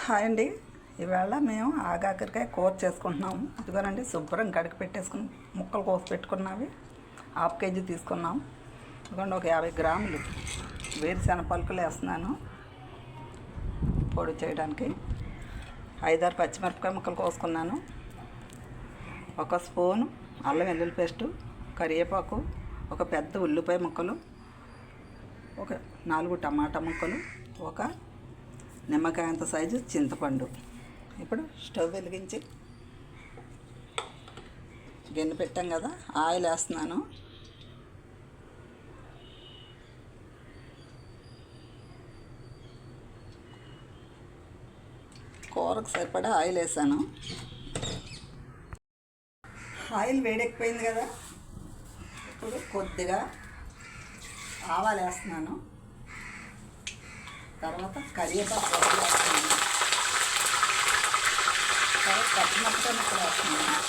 Hi అండి. ఈవేళ మేము ఆగాకరకాయ కూర చేసుకుంటున్నాము. ఇదిగోనండి, శుభ్రం కడిగి పెట్టేసుకుని ముక్కలు కోసి పెట్టుకున్నవి 1/2 కేజీ తీసుకున్నాం. ఇదిగోండి, ఒక 50 గ్రాములు వేరుశెనగ పలుకులు వేస్తున్నాను పొడి చేయడానికి. 5-6 పచ్చిమిరపకాయ ముక్కలు కోసుకున్నాను. 1 స్పూను అల్లం వెల్లుల్లి పేస్టు, కరివేపాకు, ఒక పెద్ద ఉల్లిపాయ ముక్కలు, ఒక 4 టమాటా ముక్కలు, ఒక నిమ్మకాయ అంత సైజు చింతపండు. ఇప్పుడు స్టవ్ వెలిగించి గిన్నె పెట్టాం కదా, ఆయిల్ వేస్తున్నాను. కూరకు సరిపడా ఆయిల్ వేసాను. ఆయిల్ వేడెక్కిపోయింది కదా, ఇప్పుడు కొద్దిగా ఆవాలు వేస్తున్నాను. తర్వాత కరివేపాకు వేస్తున్నాను. తర్వాత పచ్చిమిరపకాయ ముక్కలు వేస్తున్నాను.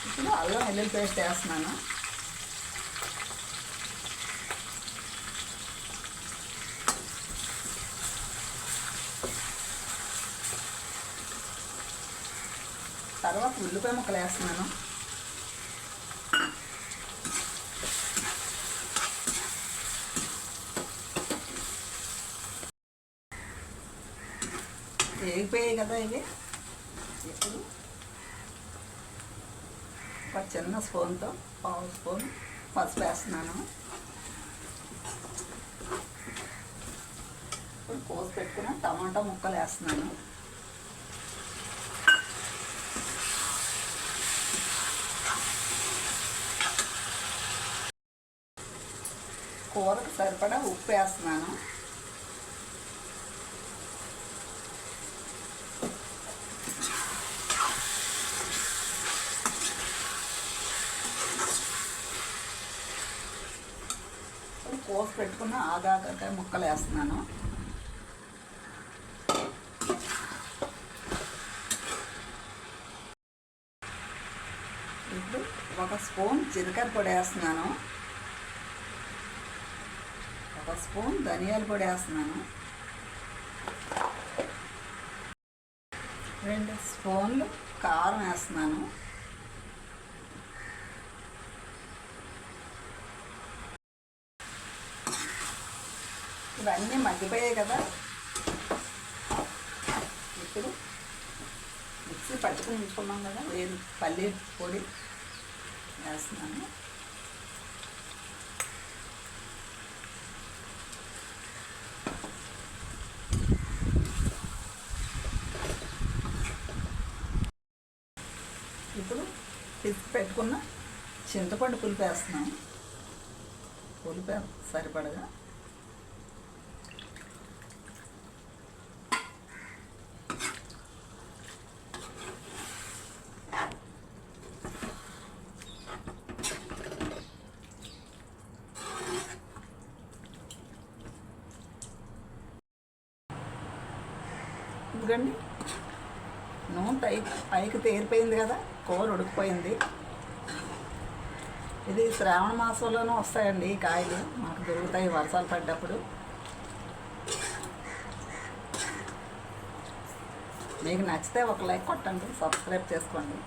ఇప్పుడు అల్లం వెల్లుల్లి పేస్ట్ వేస్తున్నాను. తర్వాత ఉల్లిపాయ ముక్కలు వేస్తున్నాను. వేగిపోయాయి కదా ఇవి. ఇప్పుడు ఒక చిన్న స్పూన్తో 1/2 స్పూన్ పసుపు వేస్తున్నాను. ఇప్పుడు కోసి పెట్టుకున్న టమాటా ముక్కలు వేస్తున్నాను. కూరకు సరిపడా ఉప్పు వేస్తున్నాను. కోసి పెట్టుకున్న ఆగాకరకాయ ముక్కలు వేస్తున్నాను. ఇప్పుడు 1 స్పూన్ జీలకర్ర పొడి వేస్తున్నాను. 1 స్పూన్ ధనియాల పొడి వేస్తున్నాను. 2 స్పూన్లు కారం వేస్తున్నాను. ఇవన్నీ మగ్గిపోయాయి కదా, ఇప్పుడు మిక్సీ పట్టుకుని ఉంచుకున్నాం కదా పల్లి పొడి వేస్తున్నాను. ఇప్పుడు పిసికి పెట్టుకున్న చింతపండు పులుపు వేస్తున్నాను. పులుపు సరిపడగా. ఎందుకండి, నూనె పైకి తేరిపోయింది కదా, కూర ఉడికిపోయింది. ఇది శ్రావణ మాసంలోనూ వస్తాయండి ఈ కాయలు, మాకు దొరుకుతాయి వర్షాలు పడ్డప్పుడు. మీకు నచ్చితే ఒక లైక్ కొట్టండి, సబ్స్క్రైబ్ చేసుకోండి.